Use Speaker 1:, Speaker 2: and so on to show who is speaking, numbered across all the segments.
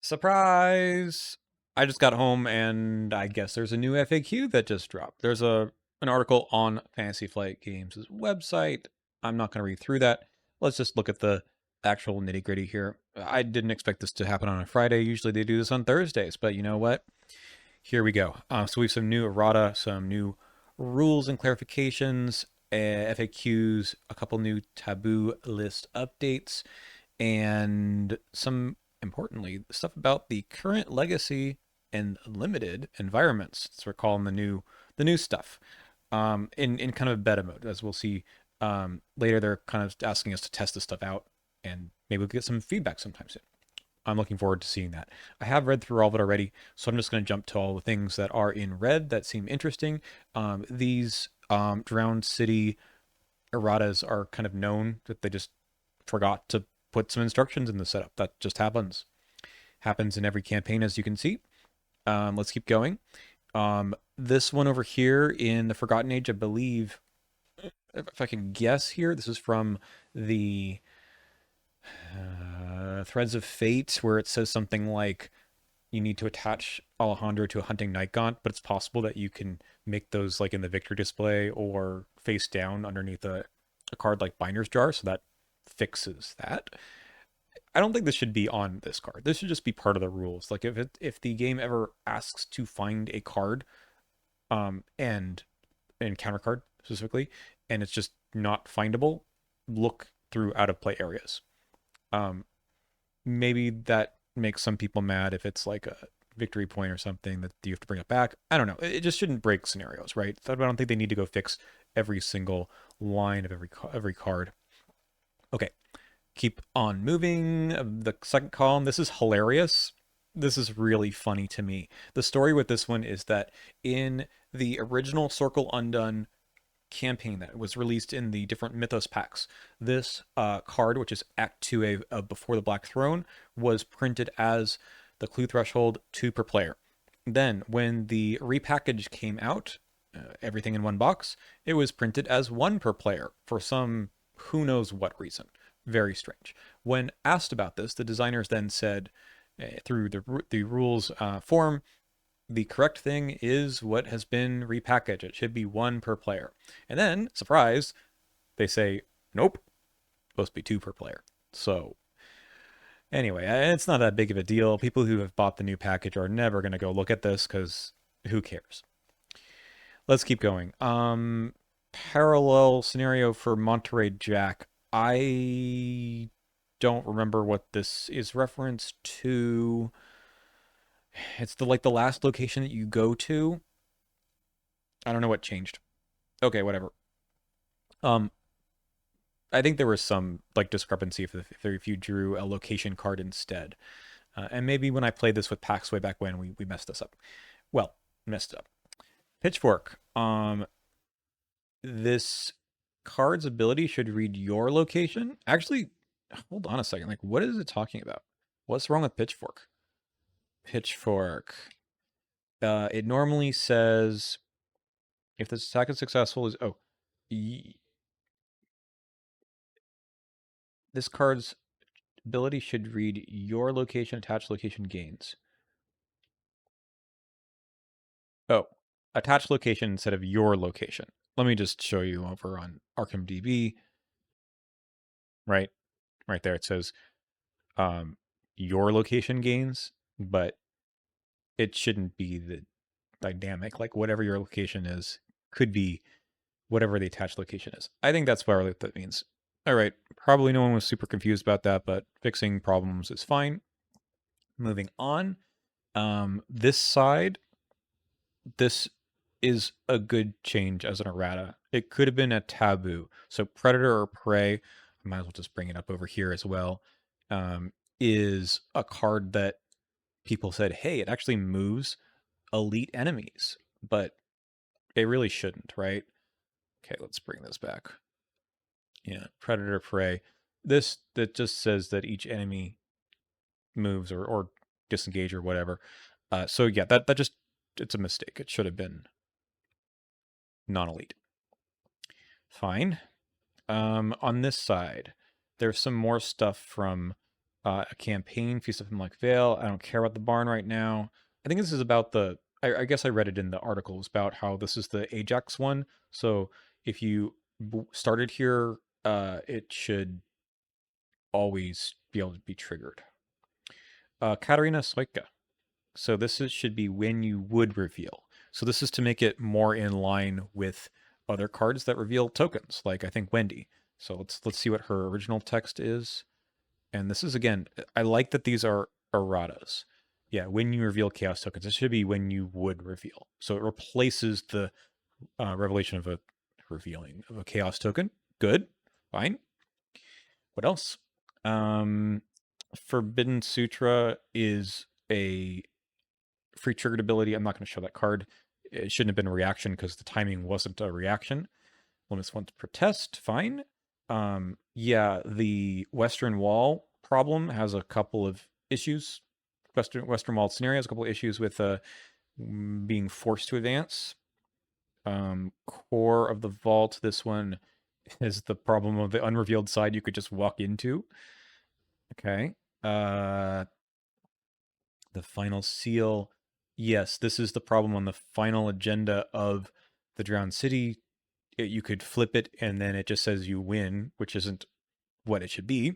Speaker 1: Surprise! I just got home and I guess there's a new FAQ that just dropped. There's an article on Fantasy Flight Games' website. I'm not going to read through that. Let's just look at the actual nitty-gritty here. I didn't expect this to happen on a Friday. Usually they do this on Thursdays, but you know what? Here we go. So we have some new errata, some new rules and clarifications, FAQs, a couple new taboo list updates, and some importantly stuff about the current legacy and limited environments. So we're calling the new stuff in kind of beta mode, as we'll see later. They're kind of asking us to test this stuff out, and maybe we'll get some feedback sometime soon. I'm looking forward to seeing that. I have read through all of it already, so I'm just going to jump to all the things that are in red that seem interesting. These Drowned City erratas are kind of known that they just forgot to put some instructions in the setup. That just happens in every campaign, as you can see. Let's keep going. This one over here in the Forgotten Age, I believe, if I can guess here, this is from the Threads of Fate, where it says something like you need to attach Alejandro to a hunting night gaunt, but it's possible that you can make those like in the victory display or face down underneath a card like Binder's Jar, so that fixes that. I don't think this should be on this card. This should just be part of the rules. Like if the game ever asks to find a card, and an encounter card specifically, and it's just not findable, look through out of play areas. Um, Maybe that makes some people mad if it's like a victory point or something that you have to bring it back. I don't know. It just shouldn't break scenarios, right? I don't think they need to go fix every single line of every card. Okay, keep on moving. The second column, this is hilarious. This is really funny to me. The story with this one is that in the original Circle Undone campaign that was released in the different Mythos packs, this card, which is Act 2 of Before the Black Throne, was printed as the clue threshold 2 per player. Then, when the repackage came out, everything in one box, it was printed as 1 per player for some who knows what reason. Very strange. When asked about this, the designers then said, through the rules form, the correct thing is what has been repackaged. It should be 1 per player. And then, surprise, they say, nope, supposed to be 2 per player. So, anyway, it's not that big of a deal. People who have bought the new package are never going to go look at this because who cares? Let's keep going. Parallel scenario for Monterey Jack. I don't remember what this is referenced to. It's the last location that you go to. I don't know what changed. Okay, whatever. Um, I think there was some like discrepancy if you drew a location card instead, and maybe when I played this with PAX way back when, we messed this up. Well, messed up. Pitchfork. This card's ability should read your location. Actually, hold on a second. Like, what is it talking about? What's wrong with Pitchfork? Pitchfork. It normally says if this attack is successful, is this card's ability should read your location, attached location gains. Oh, attached location instead of your location. Let me just show you over on Arkham DB. Right there. It says your location gains, but it shouldn't be the dynamic. Like whatever your location is could be whatever the attached location is. I think that's what that means. All right. Probably no one was super confused about that, but fixing problems is fine. Moving on. This side, this is a good change as an errata. It could have been a taboo. So predator or prey, I might as well just bring it up over here as well, is a card that people said, hey, it actually moves elite enemies, but it really shouldn't, right? Okay, let's bring this back. Yeah, predator, prey. This that just says that each enemy moves or disengage or whatever. So yeah, that just it's a mistake. It should have been non-elite. Fine. On this side, there's some more stuff from A campaign, Feast of Hemlock Vale. I don't care about the barn right now. I think this is about the. I guess I read it in the articles about how this is the Ajax one. So if you started here, it should always be able to be triggered. Katarina Soika. So this should be when you would reveal. So this is to make it more in line with other cards that reveal tokens, like I think Wendy. So let's see what her original text is. And this is, again, I like that these are erratas. Yeah, when you reveal chaos tokens, it should be when you would reveal. So it replaces the revelation of a revealing of a chaos token. Good, fine. What else? Forbidden Sutra is a free triggered ability. I'm not going to show that card. It shouldn't have been a reaction because the timing wasn't a reaction. Limits 1 to protest, fine. Yeah, the Western Wall problem has a couple of issues. Western Wall scenario has a couple of issues with being forced to advance. Core of the Vault, this one is the problem of the unrevealed side you could just walk into. Okay. The Final Seal. Yes, this is the problem on the final agenda of the Drowned City. You could flip it and then it just says you win, which isn't what it should be.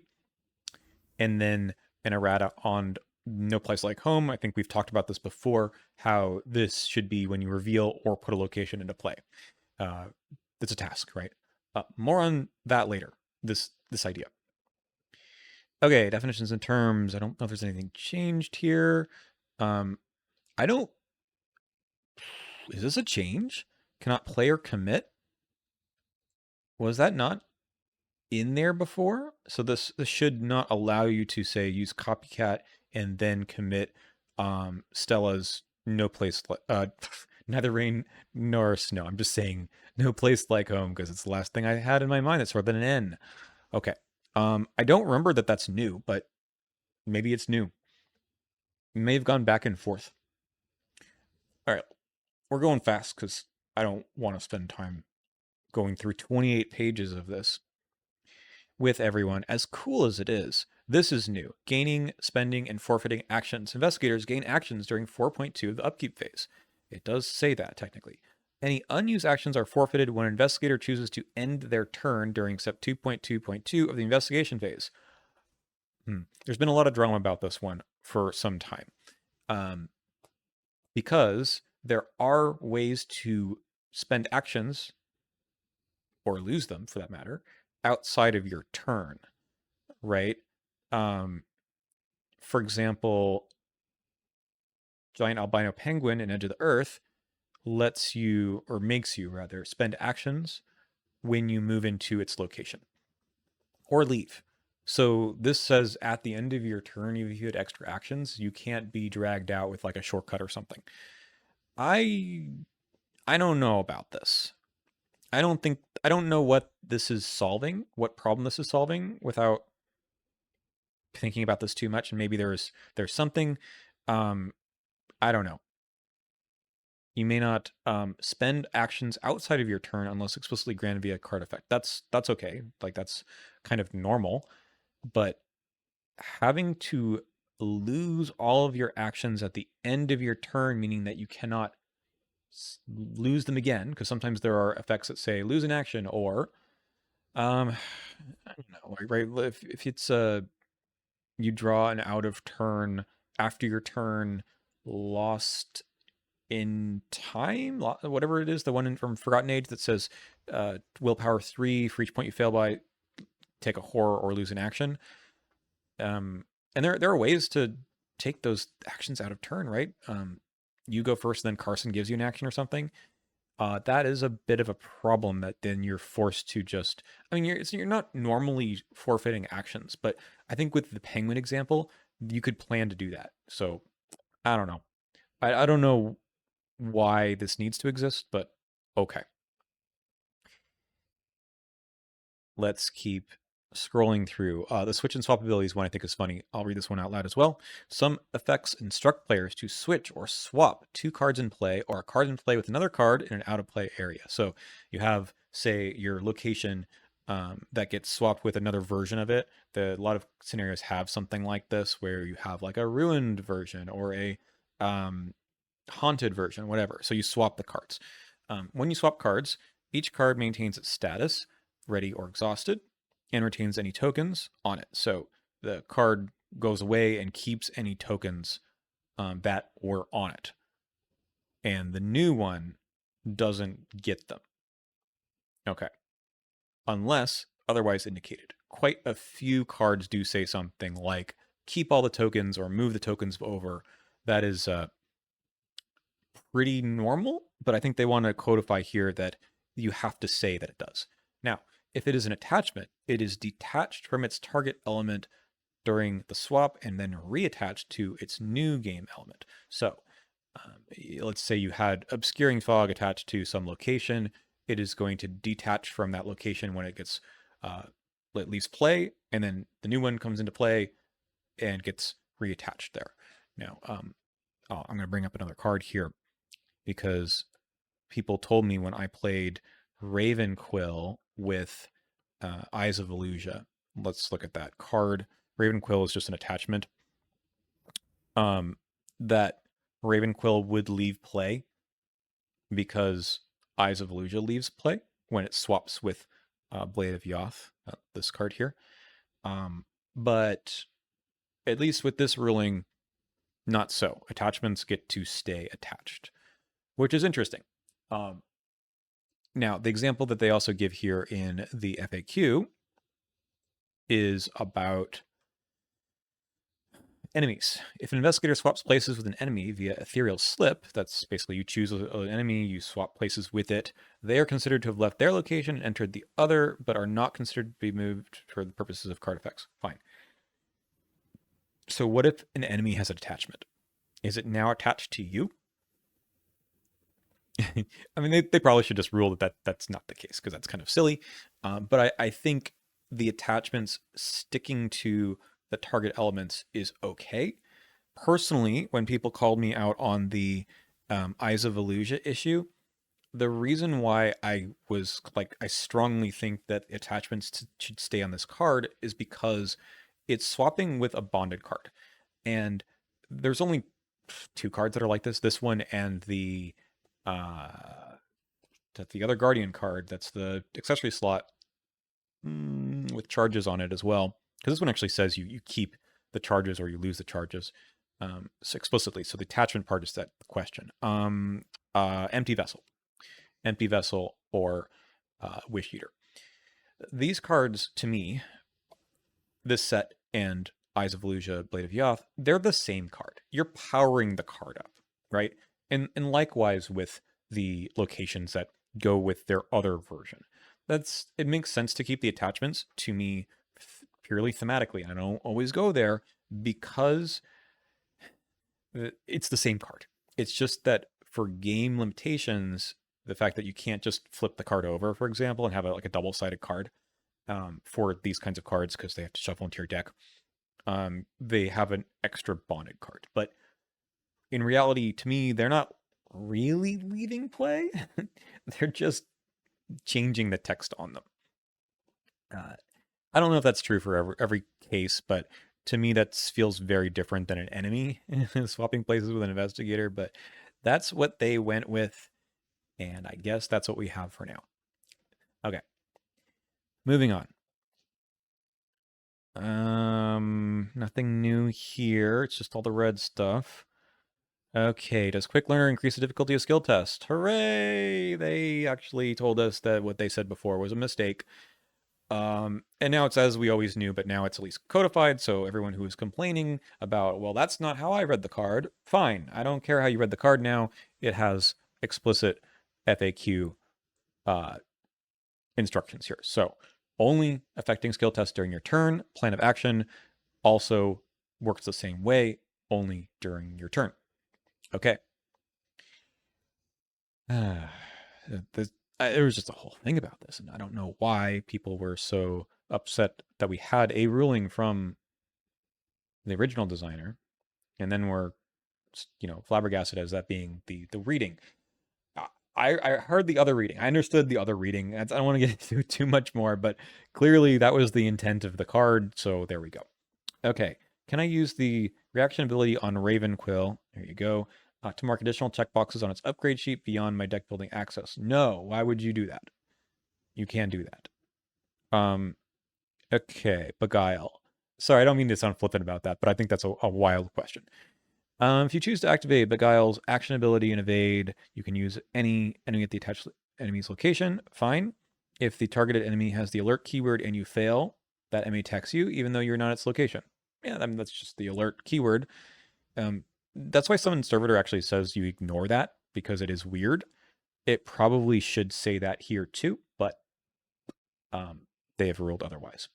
Speaker 1: And then an errata on No Place Like Home. I think we've talked about this before, how this should be when you reveal or put a location into play. It's a task, right? More on that later, this idea. Okay, definitions and terms. I don't know if there's anything changed here. I don't... Is this a change? Cannot play or commit? Was that not in there before? So this should not allow you to say use copycat and then commit Stella's No Place Like neither rain nor snow. I'm just saying No Place Like Home because it's the last thing I had in my mind that started with an N. Okay. I don't remember that that's new, but maybe it's new. It may have gone back and forth. All right. We're going fast because I don't want to spend time going through 28 pages of this with everyone. As cool as it is, this is new. Gaining, spending, and forfeiting actions. Investigators gain actions during 4.2 of the upkeep phase. It does say that, technically. Any unused actions are forfeited when an investigator chooses to end their turn during step 2.2.2 of the investigation phase. There's been a lot of drama about this one for some time. Because there are ways to spend actions, or lose them for that matter, outside of your turn, right? For example, Giant Albino Penguin in Edge of the Earth lets you, or makes you rather, spend actions when you move into its location or leave. So this says at the end of your turn, if you had extra actions, you can't be dragged out with like a shortcut or something. I don't know about this. I don't know what this is solving, what problem this is solving without thinking about this too much. And maybe there's something, I don't know. You may not spend actions outside of your turn unless explicitly granted via card effect. That's okay. Like that's kind of normal, but having to lose all of your actions at the end of your turn, meaning that you cannot lose them again, because sometimes there are effects that say lose an action, or I don't know, right? If it's you draw an out of turn after your turn, lost in time, whatever it is, the one from Forgotten Age that says willpower 3 for each point you fail by, take a horror or lose an action. And there are ways to take those actions out of turn, right? You go first, then Carson gives you an action or something. That is a bit of a problem that then you're forced to just, I mean, you're not normally forfeiting actions, but I think with the Penguin example, you could plan to do that. So I don't know. I don't know why this needs to exist, but okay. Let's keep scrolling through. The switch and swap abilities one I think is funny. I'll read this one out loud as well. Some effects instruct players to switch or swap 2 cards in play or a card in play with another card in an out of play area. So you have, say, your location that gets swapped with another version of it. A lot of scenarios have something like this where you have like a ruined version or a haunted version, whatever. So you swap the cards. When you swap cards, each card maintains its status, ready or exhausted, and retains any tokens on it. So the card goes away and keeps any tokens that were on it. And the new one doesn't get them. Okay. Unless otherwise indicated. Quite a few cards do say something like keep all the tokens or move the tokens over. That is pretty normal, but I think they want to codify here that you have to say that it does. Now, if it is an attachment, it is detached from its target element during the swap and then reattached to its new game element. So let's say you had obscuring fog attached to some location. It is going to detach from that location when it gets it leaves play, and then the new one comes into play and gets reattached there. Now, I'm going to bring up another card here because people told me when I played Ravenquill with Eyes of Illusia. Let's look at that card. Ravenquill is just an attachment. That Ravenquill would leave play because Eyes of Illusia leaves play when it swaps with Blade of Yoth, this card here. But at least with this ruling, not so. Attachments get to stay attached, which is interesting. Now, the example that they also give here in the FAQ is about enemies. If an investigator swaps places with an enemy via ethereal slip, that's basically you choose an enemy, you swap places with it, they are considered to have left their location and entered the other, but are not considered to be moved for the purposes of card effects. Fine. So what if an enemy has an attachment? Is it now attached to you? I mean, they probably should just rule that's not the case because that's kind of silly. But I think the attachments sticking to the target elements is okay. Personally, when people called me out on the Eyes of Illusia issue, the reason why I was like, I strongly think that attachments should stay on this card is because it's swapping with a bonded card. And there's only 2 cards that are like this one and the other Guardian card. That's the accessory slot with charges on it as well. Because this one actually says you keep the charges or you lose the charges so explicitly. So the attachment part is that question. Empty Vessel, or Wish Eater. These cards, to me, this set and Eyes of Illusia, Blade of Yoth, they're the same card. You're powering the card up, right? And likewise with the locations that go with their other version. It makes sense to keep the attachments to me purely thematically. I don't always go there because it's the same card. It's just that for game limitations, the fact that you can't just flip the card over, for example, and have like a double-sided card for these kinds of cards because they have to shuffle into your deck, they have an extra bonded card. But in reality, to me, they're not really leaving play. They're just changing the text on them. I don't know if that's true for every case, but to me, that feels very different than an enemy swapping places with an investigator. But that's what they went with, and I guess that's what we have for now. Okay, moving on. Nothing new here. It's just all the red stuff. Okay, does Quick Learner increase the difficulty of skill test? Hooray! They actually told us that what they said before was a mistake. And now it's as we always knew, but now it's at least codified, so everyone who is complaining about, well, that's not how I read the card, fine. I don't care how you read the card now. It has explicit FAQ instructions here. So only affecting skill tests during your turn. Plan of action also works the same way, only during your turn. Okay. There was just a whole thing about this, and I don't know why people were so upset that we had a ruling from the original designer, and then we're, flabbergasted as that being the reading. I heard the other reading. I understood the other reading. I don't want to get into too much more, but clearly that was the intent of the card, so there we go. Okay, can I use the reaction ability on Ravenquill? There you go. To mark additional checkboxes on its upgrade sheet beyond my deck building access. No, why would you do that? You can't do that. Okay, Beguile. Sorry, I don't mean to sound flippant about that, but I think that's a wild question. If you choose to activate Beguile's action ability and evade, you can use any enemy at the attached enemy's location. Fine. If the targeted enemy has the alert keyword and you fail, that enemy attacks you, even though you're not at its location. Yeah, I mean, that's just the alert keyword. That's why Summon Servitor actually says you ignore that, because it is weird. It probably should say that here too, but they have ruled otherwise.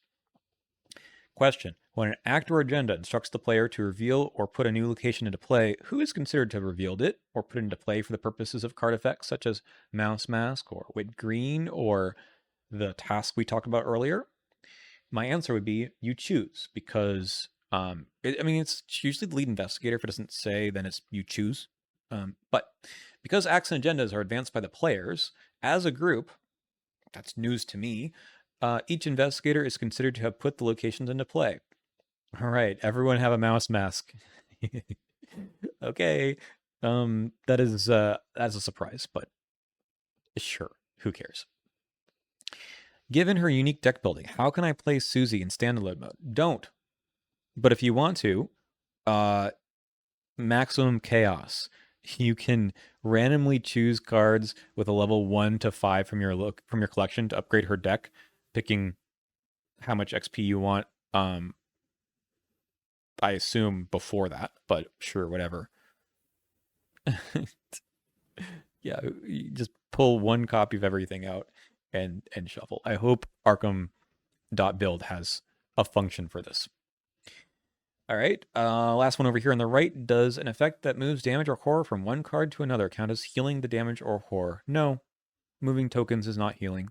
Speaker 1: Question. When an act or agenda instructs the player to reveal or put a new location into play, who is considered to have revealed it or put it into play for the purposes of card effects such as Mouse Mask or Wit Green or the task we talked about earlier? My answer would be you choose, because it's usually the lead investigator. If it doesn't say, then it's you choose. But because acts and agendas are advanced by the players as a group, that's news to me. Each investigator is considered to have put the locations into play. All right, everyone have a mouse mask. Okay, that is a surprise, but sure, who cares? Given her unique deck building, how can I play Susie in standalone mode? Don't. But if you want to, maximum chaos. You can randomly choose cards with a level 1 to 5 from your collection to upgrade her deck, picking how much XP you want. I assume before that, but sure, whatever. Yeah, you just pull one copy of everything out and shuffle. I hope Arkham.build has a function for this. All right, last one over here on the right. Does an effect that moves damage or horror from one card to another count as healing the damage or horror? No, moving tokens is not healing.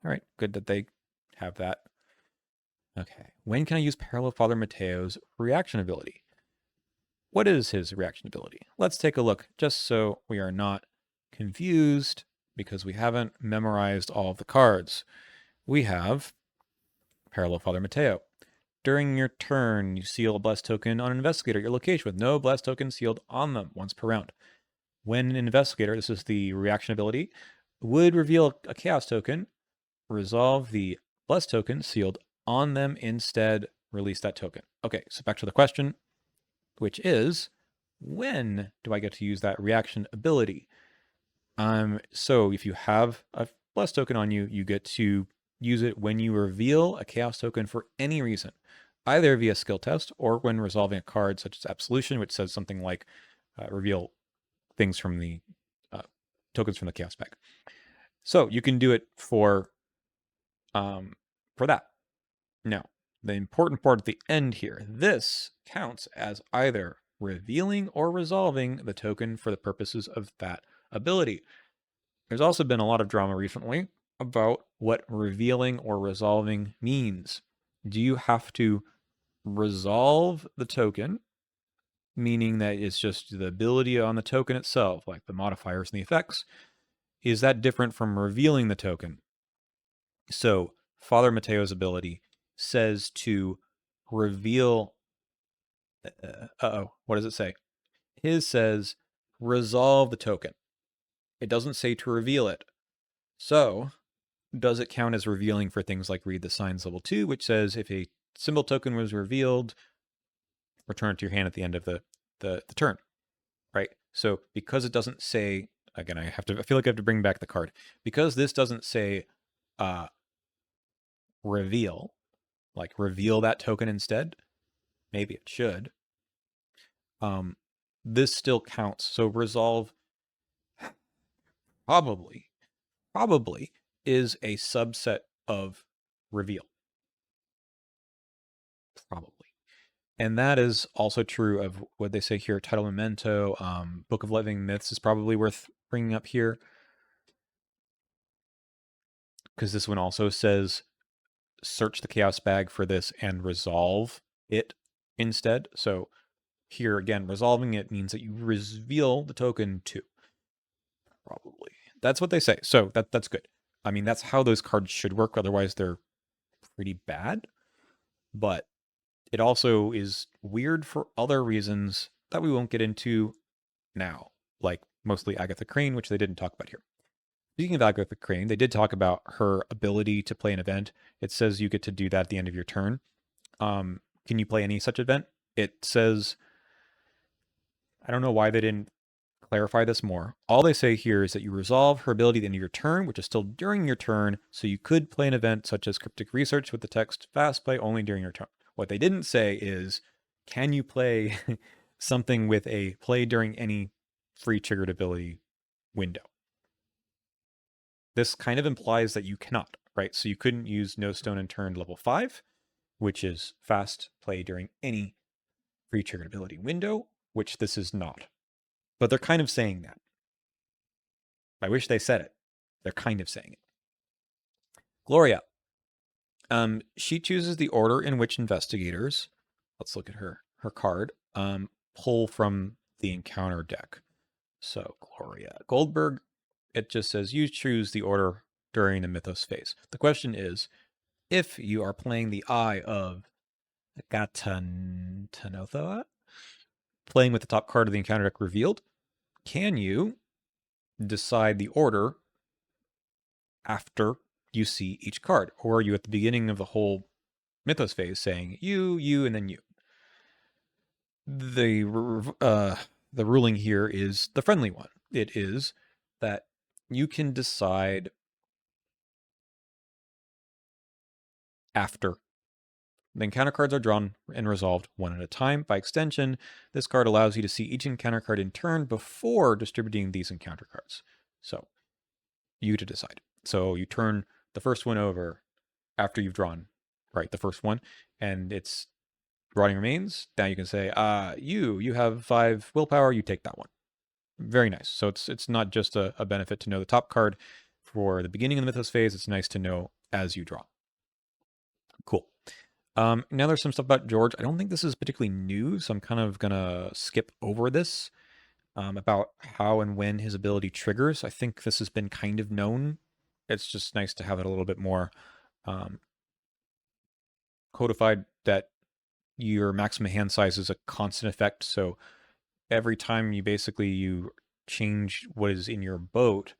Speaker 1: All right, good that they have that. Okay, when can I use Parallel Father Mateo's reaction ability? What is his reaction ability? Let's take a look, just so we are not confused, because we haven't memorized all of the cards. We have Parallel Father Mateo. During your turn, you seal a blessed token on an investigator at your location with no blessed token sealed on them once per round. When an investigator, this is the reaction ability, would reveal a chaos token, resolve the blessed token sealed on them instead, release that token. Okay, so back to the question, which is, when do I get to use that reaction ability? So if you have a blessed token on you, you get to use it when you reveal a chaos token for any reason, either via skill test or when resolving a card such as Absolution, which says something like reveal things from the tokens from the chaos bag. So you can do it for that. Now, the important part at the end here, this counts as either revealing or resolving the token for the purposes of that ability. There's also been a lot of drama recently about what revealing or resolving means. Do you have to resolve the token, meaning that it's just the ability on the token itself, like the modifiers and the effects? Is that different from revealing the token? So Father Mateo's ability says to reveal. What does it say? His says resolve the token. It doesn't say to reveal it. So does it count as revealing for things like Read the Signs Level 2, which says if a symbol token was revealed, return it to your hand at the end of the turn, right? So because it doesn't say, again, I feel like I have to bring back the card. Because this doesn't say reveal, like reveal that token instead, maybe it should. This still counts. So resolve probably is a subset of reveal. Probably. And that is also true of what they say here, Title Memento. Book of Living Myths is probably worth bringing up here, because this one also says search the chaos bag for this and resolve it instead. So here again, resolving it means that you reveal the token too. Probably. That's what they say. So that's good. I mean, that's how those cards should work. Otherwise, they're pretty bad. But it also is weird for other reasons that we won't get into now, like mostly Agatha Crane, which they didn't talk about here. Speaking of Agatha Crane, they did talk about her ability to play an event. It says you get to do that at the end of your turn. Can you play any such event? It says, I don't know why they didn't clarify this more. All they say here is that you resolve her ability at the end of your turn, which is still during your turn, so you could play an event such as Cryptic Research with the text fast play only during your turn. What they didn't say is, can you play something with a play during any free triggered ability window? This kind of implies that you cannot, right? So you couldn't use No Stone Unturned level 5, which is fast play during any free triggered ability window, which this is not. But they're kind of saying that. I wish they said it. They're kind of saying it. Gloria. She chooses the order in which investigators, let's look at her card, pull from the encounter deck. So Gloria Goldberg, it just says you choose the order during the Mythos phase. The question is, if you are playing the Eye of Gatanothoa, playing with the top card of the encounter deck revealed, can you decide the order after you see each card? Or are you at the beginning of the whole Mythos phase saying you, and then you? The ruling here is the friendly one. It is that you can decide after the encounter cards are drawn and resolved one at a time. By extension, this card allows you to see each encounter card in turn before distributing these encounter cards. So, you to decide. So you turn the first one over after you've drawn, right, the first one, and it's rotting remains. Now you can say, you have 5 willpower, you take that one. Very nice. So it's not just a benefit to know the top card for the beginning of the Mythos phase. It's nice to know as you draw. Cool. Now there's some stuff about George. I don't think this is particularly new, so I'm kind of gonna skip over this about how and when his ability triggers. I think this has been kind of known. It's just nice to have it a little bit more codified that your maximum hand size is a constant effect. So every time you change what is in your boat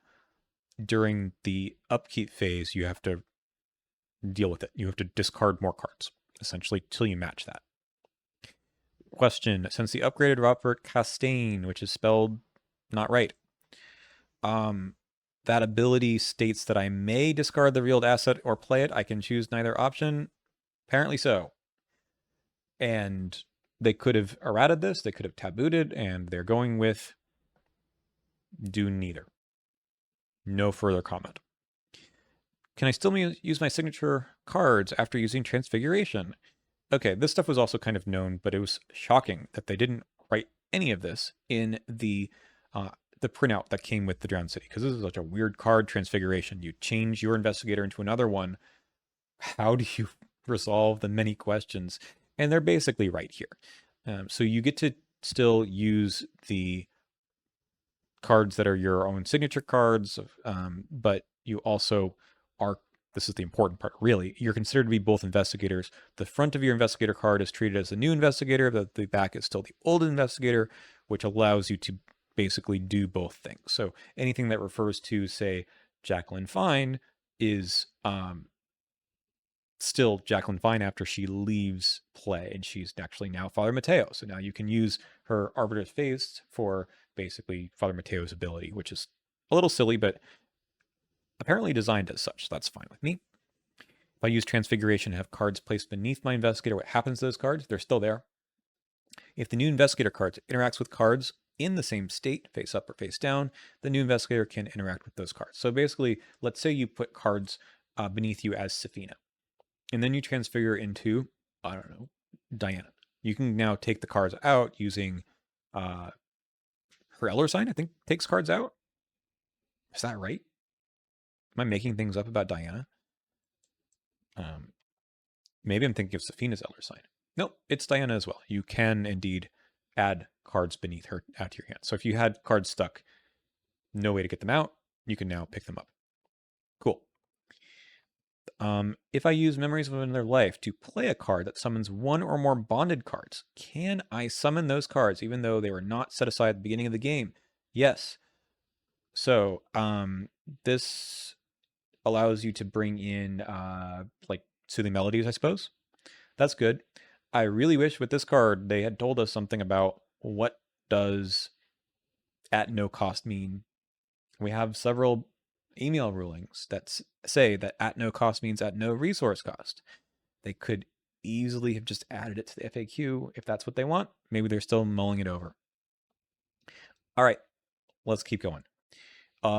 Speaker 1: during the upkeep phase, you have to deal with it. You have to discard more cards, essentially, till you match that. Question: since the upgraded Robert Castaigne, which is spelled not right, that ability states that I may discard the revealed asset or play it. I can choose neither option. Apparently so. And they could have errated this. They could have tabooed it, and they're going with do neither. No further comment. Can I still use my signature cards after using Transfiguration? Okay, this stuff was also kind of known, but it was shocking that they didn't write any of this in the printout that came with the Drowned City, because this is such a weird card, Transfiguration. You change your investigator into another one. How do you resolve the many questions? And they're basically right here. So you get to still use the cards that are your own signature cards, but you also are, this is the important part, really, you're considered to be both investigators. The front of your investigator card is treated as the new investigator, the back is still the old investigator, which allows you to basically do both things. So anything that refers to, say, Jacqueline Fine is still Jacqueline Fine after she leaves play, and she's actually now Father Mateo. So now you can use her Arbiter's Face for basically Father Mateo's ability, which is a little silly, but apparently designed as such. So that's fine with me. If I use Transfiguration and have cards placed beneath my investigator, what happens to those cards? They're still there. If the new investigator card interacts with cards in the same state, face up or face down, the new investigator can interact with those cards. So basically, let's say you put cards beneath you as Safina, and then you transfigure into, I don't know, Diana. You can now take the cards out using her Elder Sign, I think, takes cards out. Is that right? Am I making things up about Diana? Maybe I'm thinking of Safina's Elder Sign. Nope, it's Diana as well. You can indeed add cards beneath her out to your hand. So if you had cards stuck, no way to get them out, You can now pick them up. Cool. If I use Memories of Another Life to play a card that summons one or more bonded cards, can I summon those cards even though they were not set aside at the beginning of the game? Yes. So, this allows you to bring in like soothing melodies, I suppose. That's good. I really wish with this card they had told us something about what does at no cost mean. We have several email rulings that say that at no cost means at no resource cost. They could easily have just added it to the FAQ if that's what they want. Maybe they're still mulling it over. All right, let's keep going.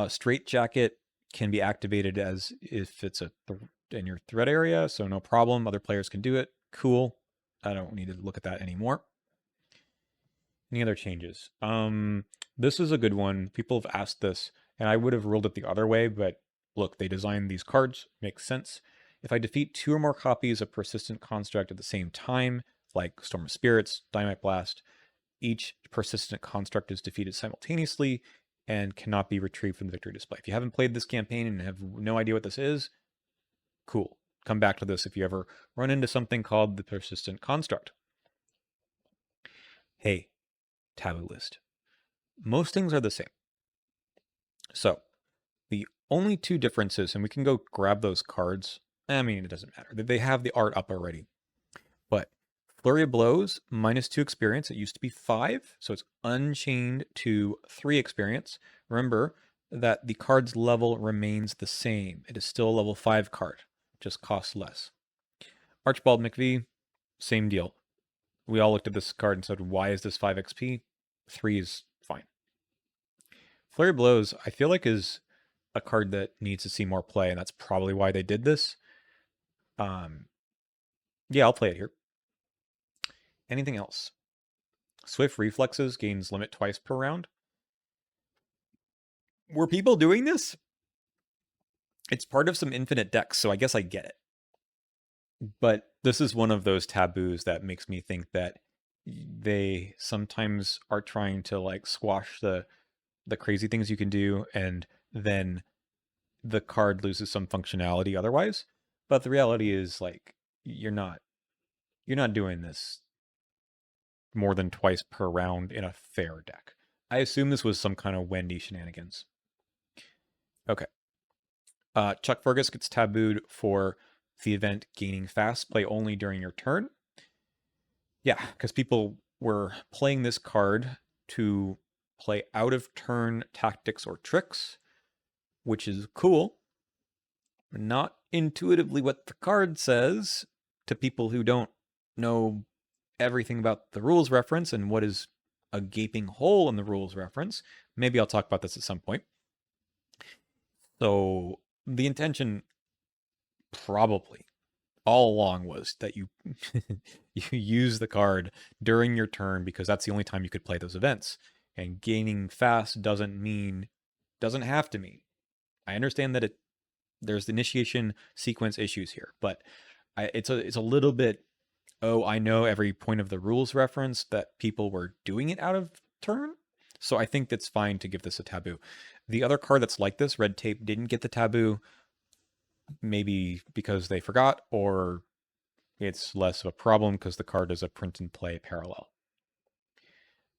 Speaker 1: Straight Jacket can be activated as if it's in your threat area, so no problem. Other players can do it. Cool. I don't need to look at that anymore. Any other changes? This is a good one. People have asked this, and I would have ruled it the other way, but look, they designed these cards. Makes sense. If I defeat 2 or more copies of Persistent Construct at the same time, like Storm of Spirits, Dynamite Blast, each Persistent Construct is defeated simultaneously and cannot be retrieved from the victory display. If you haven't played this campaign and have no idea what this is, cool. Come back to this if you ever run into something called the Persistent Construct. Hey, Taboo list. Most things are the same. So, the only 2 differences, and we can go grab those cards. I mean, it doesn't matter. They have the art up already. But Flurry of Blows, -2 experience. It used to be 5, so it's unchained to 3 experience. Remember that the card's level remains the same. It is still a level 5 card, just costs less. Archibald McVie, same deal. We all looked at this card and said, why is this 5 XP? 3 is fine. Flurry of Blows, I feel like is a card that needs to see more play, and that's probably why they did this. Yeah, I'll play it here. Anything else? Swift Reflexes gains limit twice per round. Were people doing this? It's part of some infinite decks, so I guess I get it. But this is one of those taboos that makes me think that they sometimes are trying to like squash the crazy things you can do, and then the card loses some functionality otherwise. But the reality is, like, you're not doing this more than twice per round in a fair deck. I assume this was some kind of Wendy shenanigans. Okay. Chuck Fergus gets tabooed for the event gaining fast play only during your turn. Yeah, because people were playing this card to play out of turn tactics or tricks, which is cool. Not intuitively what the card says to people who don't know everything about the rules reference and what is a gaping hole in the rules reference. Maybe I'll talk about this at some point. So the intention probably all along was that you you use the card during your turn because that's the only time you could play those events. And gaining fast doesn't have to mean. I understand that there's initiation sequence issues here, but it's a little bit, oh, I know every point of the rules reference that people were doing it out of turn. So I think that's fine to give this a taboo. The other card that's like this, Red Tape, didn't get the taboo, maybe because they forgot, or it's less of a problem because the card is a print and play parallel.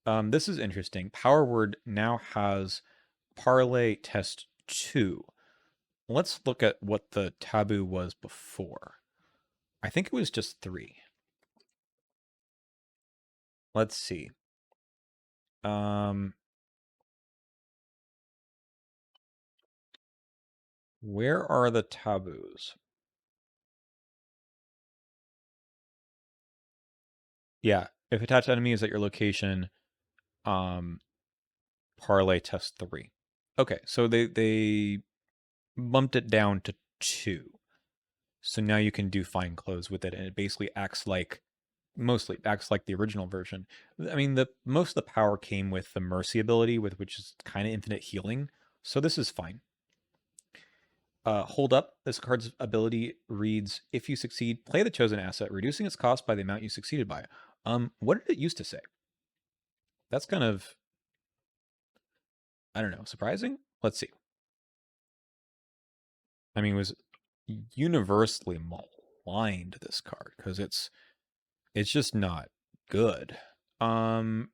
Speaker 1: This is interesting. Power Word now has Parlay Test 2. Let's look at what the taboo was before. I think it was just 3. Let's see. Where are the taboos? Yeah, if attached enemy is at your location, parlay test 3. Okay, so they bumped it down to 2. So now you can do fine clothes with it, and it basically mostly acts like the original version. I mean, most of the power came with the Mercy ability, which is kind of infinite healing. So this is fine. Hold Up. This card's ability reads, if you succeed, play the chosen asset, reducing its cost by the amount you succeeded by. What did it used to say? That's kind of, I don't know, surprising? Let's see. I mean, was universally maligned, this card, because it's just not good. Um,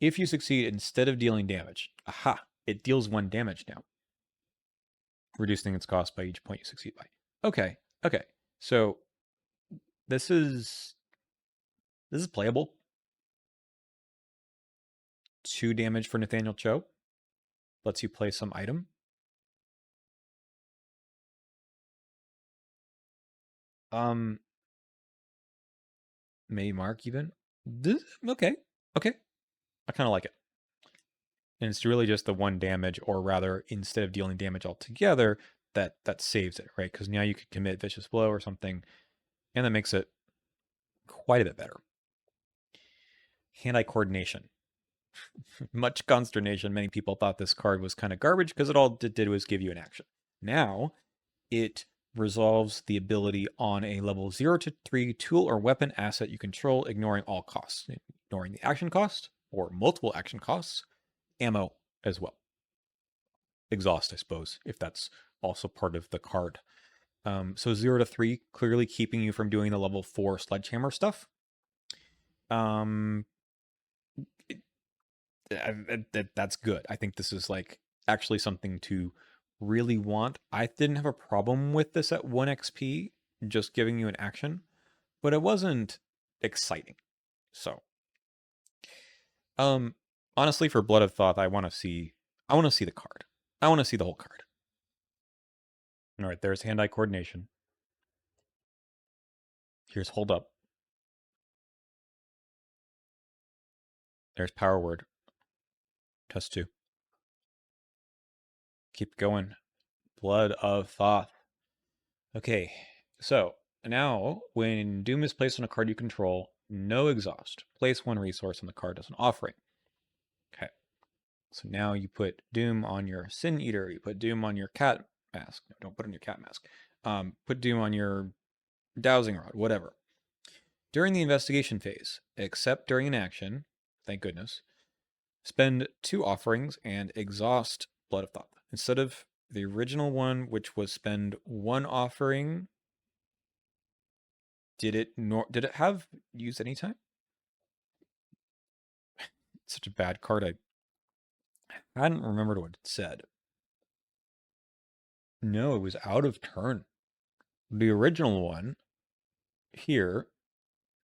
Speaker 1: if you succeed, instead of dealing damage, aha, it deals 1 damage now, reducing its cost by each point you succeed by. Okay, okay. So this is playable. 2 damage for Nathaniel Cho. Lets you play some item. Maybe Mark even. Okay, okay. I kind of like it. And it's really just the 1 damage, or rather, instead of dealing damage altogether, that saves it, right? Because now you could commit Vicious Blow or something, and that makes it quite a bit better. Hand-eye coordination. Much consternation. Many people thought this card was kind of garbage because all it did was give you an action. Now, it resolves the ability on a level 0 to 3 tool or weapon asset you control, ignoring all costs, ignoring the action cost or multiple action costs, ammo as well. Exhaust, I suppose, if that's also part of the card. So 0 to 3, clearly keeping you from doing the level 4 sledgehammer stuff. That's good. I think this is like actually something to really want. I didn't have a problem with this at 1 XP, just giving you an action, but it wasn't exciting. So, honestly, for Blood of Thoth, I want to see the card. I want to see the whole card. All right, there's hand-eye coordination. Here's hold up. There's power word. Test 2. Keep going. Blood of Thoth. Okay, so now when Doom is placed on a card you control, no exhaust. Place 1 resource on the card as an offering. Okay, so now you put Doom on your Sin Eater. You put Doom on your cat mask. No, don't put on your cat mask. Put Doom on your dowsing rod, whatever. During the investigation phase, except during an action, thank goodness, spend 2 offerings and exhaust Blood of Thoth. Instead of the original one, which was spend 1 offering, did it have use anytime? Such a bad card. I hadn't remembered what it said. No, it was out of turn. The original one here,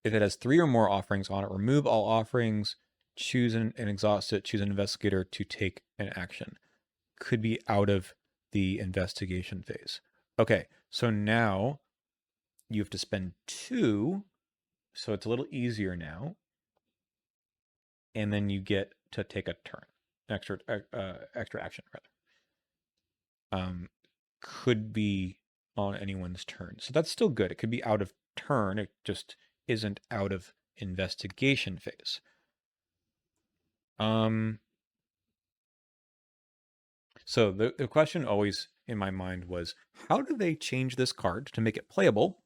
Speaker 1: if it has 3 or more offerings on it, remove all offerings, choose and exhaust it, choose an investigator to take an action. Could be out of the investigation phase. Okay, so now you have to spend 2, so it's a little easier now. And then you get to take a turn, extra action rather. Could be on anyone's turn, so that's still good. It could be out of turn. It just isn't out of investigation phase. So the question always in my mind was, how do they change this card to make it playable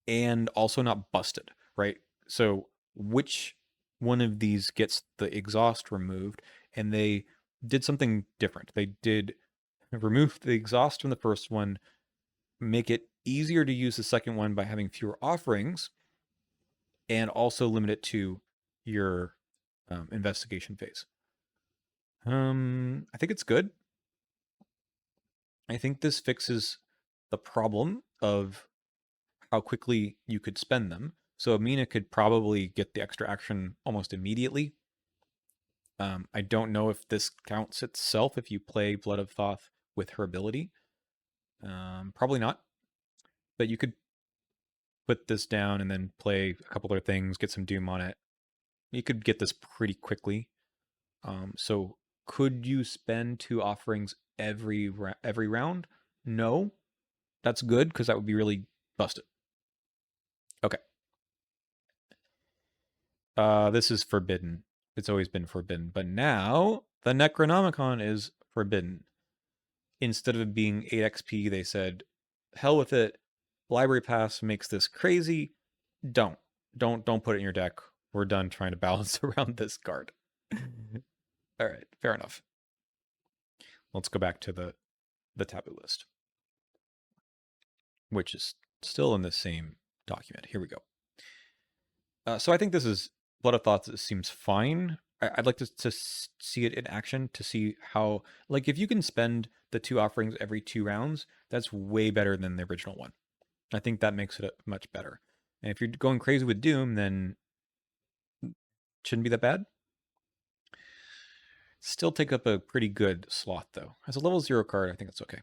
Speaker 1: and also not busted, right? So which one of these gets the exhaust removed? And they did something different. They did remove the exhaust from the first one, make it easier to use the second one by having fewer offerings, and also limit it to your investigation phase. I think it's good. I think this fixes the problem of how quickly you could spend them. So Amina could probably get the extra action almost immediately. I don't know if this counts itself if you play Blood of Thoth with her ability. Probably not. But you could put this down and then play a couple other things, get some Doom on it. You could get this pretty quickly. So could you spend 2 offerings every round? No. That's good because that would be really busted. Okay. This is forbidden. It's always been forbidden, but now the Necronomicon is forbidden. Instead of it being 8 XP, they said, hell with it. Library Pass makes this crazy. Don't put it in your deck. We're done trying to balance around this card. All right, fair enough. Let's go back to the the taboo list, which is still in the same document. Here we go. So I think this is Blood of Thoughts. It seems fine. I'd like to see it in action to see how, like, if you can spend the 2 offerings every 2 rounds, that's way better than the original one. I think that makes it much better. And if you're going crazy with Doom, then shouldn't be that bad. Still take up a pretty good slot though. As a level 0 card, I think it's okay.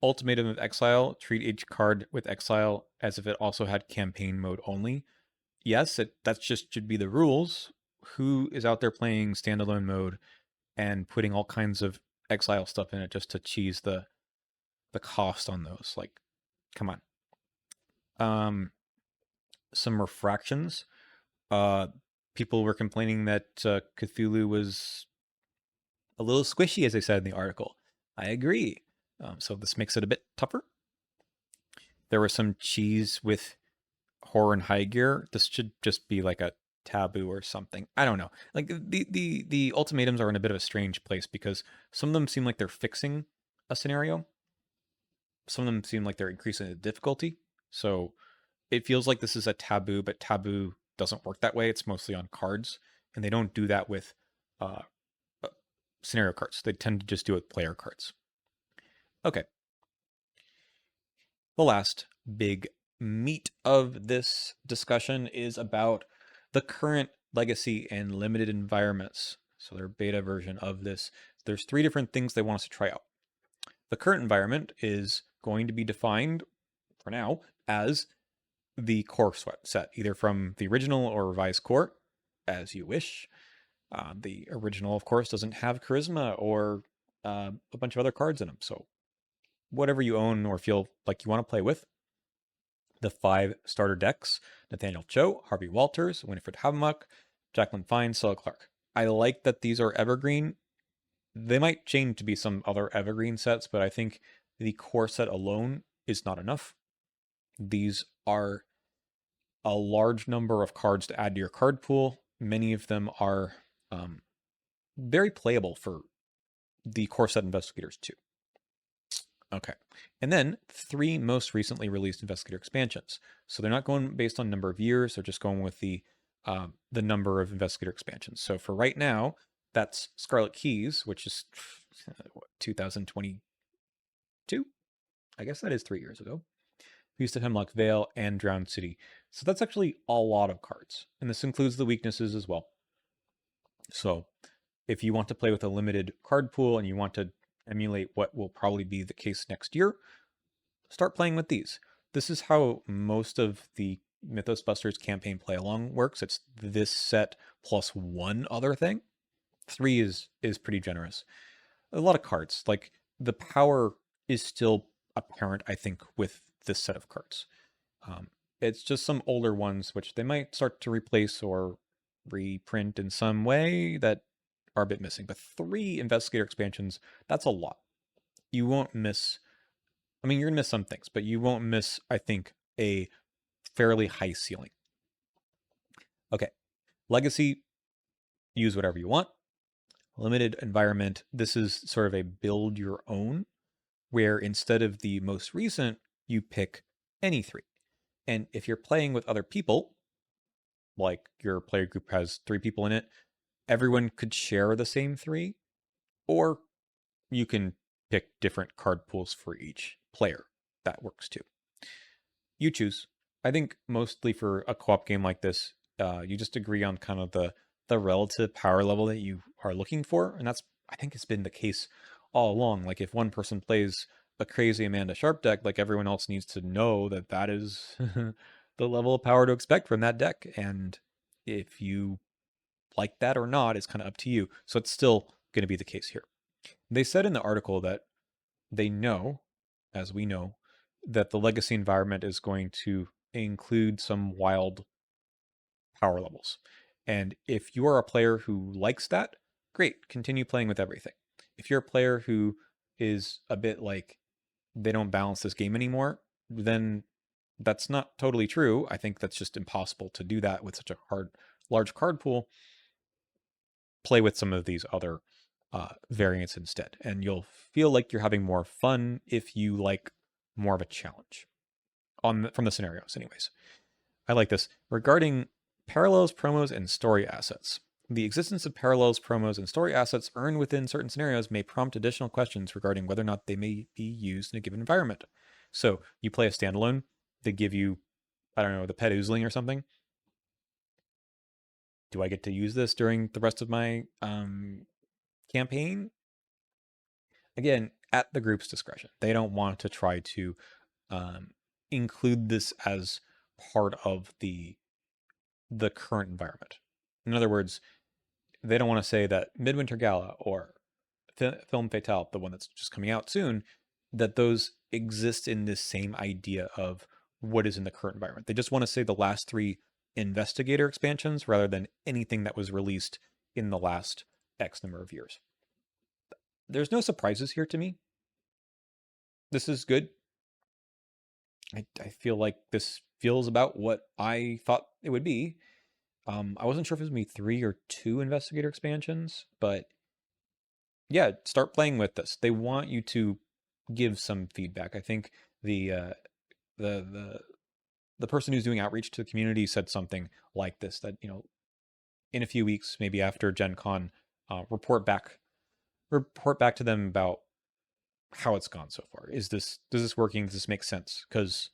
Speaker 1: Ultimatum of Exile. Treat each card with Exile as if it also had campaign mode only. Yes, that just should be the rules. Who is out there playing standalone mode and putting all kinds of Exile stuff in it just to cheese the cost on those? Like, come on. Some refractions. People were complaining that Cthulhu was a little squishy, as they said in the article. I agree. So this makes it a bit tougher. There was some cheese with horror and high gear. This should just be like a taboo or something. I don't know. Like the ultimatums are in a bit of a strange place because some of them seem like they're fixing a scenario. Some of them seem like they're increasing the difficulty. So it feels like this is a taboo, but taboo doesn't work that way. It's mostly on cards, and they don't do that with scenario cards. They tend to just do it with player cards. Okay. The last big meat of this discussion is about the current legacy and limited environments. So their beta version of this. There's 3 different things they want us to try out. The current environment is going to be defined, for now, as the core set, either from the original or revised core, as you wish. The original, of course, doesn't have charisma or a bunch of other cards in them. So whatever you own or feel like you want to play with. The 5 starter decks: Nathaniel Cho, Harvey Walters, Winifred Havemuck, Jacqueline Fine, Stella Clark. I like that these are evergreen. They might change to be some other evergreen sets, but I think the core set alone is not enough. These are a large number of cards to add to your card pool. Many of them are very playable for the core set investigators too. Okay. And then 3 most recently released investigator expansions. So they're not going based on number of years, they're just going with the number of investigator expansions. So for right now, that's Scarlet Keys, which is 2022? I guess that is 3 years ago. Feast of Hemlock Vale and Drowned City. So that's actually a lot of cards. And this includes the weaknesses as well. So if you want to play with a limited card pool and you want to emulate what will probably be the case next year, start playing with these. This is how most of the Mythos Busters campaign play along works. It's this set plus 1 other thing. 3 is pretty generous. A lot of cards. Like, the power is still apparent, I think, with this set of cards. It's just some older ones which they might start to replace or reprint in some way that are a bit missing. But 3 investigator expansions, that's a lot. You won't miss, I mean, you're going to miss some things, but you won't miss, I think, a fairly high ceiling. Okay. Legacy, use whatever you want. Limited environment, this is sort of a build your own, where instead of the most recent, you pick any 3. And if you're playing with other people, like your player group has 3 people in it, everyone could share the same 3, or you can pick different card pools for each player. That works too. You choose. I think mostly for a co-op game like this, you just agree on kind of the relative power level that you are looking for, and that's, I think, it's been the case all along. Like, if one person plays a crazy Amanda Sharp deck, like, everyone else needs to know that that is the level of power to expect from that deck, and if you like that or not is kind of up to you. So it's still going to be the case here. They said in the article that they know, as we know, that the legacy environment is going to include some wild power levels. And if you are a player who likes that, great, continue playing with everything. If you're a player who is a bit like, they don't balance this game anymore, then that's not totally true. I think that's just impossible to do that with such a large card pool. Play with some of these other variants instead. And you'll feel like you're having more fun if you like more of a challenge from the scenarios, anyways. I like this. Regarding parallels, promos, and story assets. The existence of parallels, promos, and story assets earned within certain scenarios may prompt additional questions regarding whether or not they may be used in a given environment. So you play a standalone, they give you, I don't know, the pet oozling or something. Do I get to use this during the rest of my campaign? Again, at the group's discretion. They don't want to try to um, include this as part of the current environment. In other words, they don't want to say that Midwinter Gala or Film Fatale, the one that's just coming out soon, that those exist in this same idea of what is in the current environment. They just want to say the last 3 investigator expansions rather than anything that was released in the last X number of years. There's no surprises here to me. This is good. I feel like this feels about what I thought it would be. I wasn't sure if it was going to be 3 or 2 investigator expansions, but yeah, start playing with this. They want you to give some feedback. I think the the the person who's doing outreach to the community said something like this, that in a few weeks, maybe after Gen Con, report back to them about how it's gone so far. Does this working? Does this make sense? Because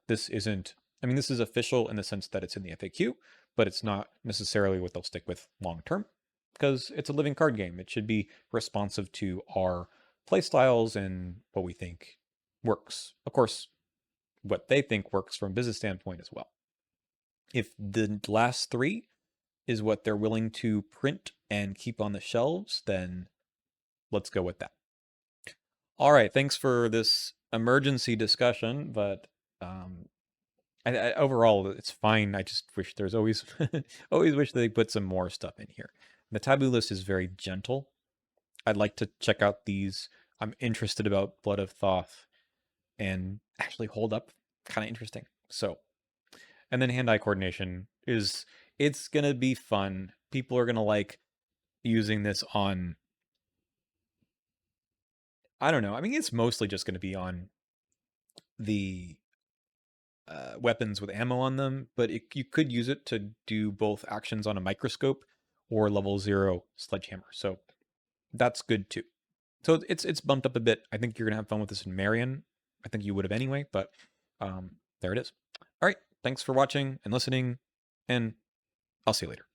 Speaker 1: this isn't. I mean, this is official in the sense that it's in the FAQ, but it's not necessarily what they'll stick with long term, because it's a living card game. It should be responsive to our play styles and what we think works. Of course, what they think works from a business standpoint as well. If the last 3 is what they're willing to print and keep on the shelves, then let's go with that. All right, thanks for this emergency discussion, but overall it's fine. I just wish there's always always wish they put some more stuff in here. The taboo list is very gentle. I'd like to check out these. I'm interested about Blood of Thoth and actually Hold Up, kind of interesting. So, and then hand-eye coordination it's gonna be fun. People are gonna like using this on, I don't know. I mean, it's mostly just gonna be on the weapons with ammo on them, but you could use it to do both actions on a microscope or level 0 sledgehammer. So that's good too. So it's bumped up a bit. I think you're gonna have fun with this in Marion. I think you would have anyway, but there it is. All right, thanks for watching and listening, and I'll see you later.